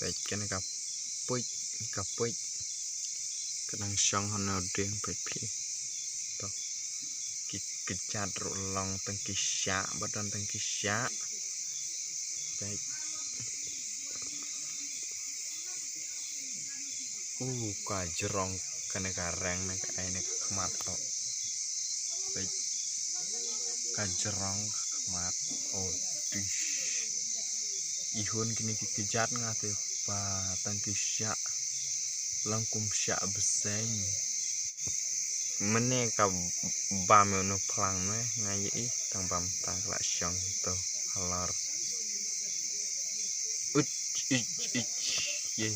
baik kena kapoi kadang syong hono ding pepi to kecat long tengkisya badan tengkisya baik kajerong kena kareng nek aine kemat kok baik kajerong kemat di ihun kini kekejar ngate pa tengkisya langkum syak beseng mene ka bam no plang me ngai tang bam tang la syong to halar ye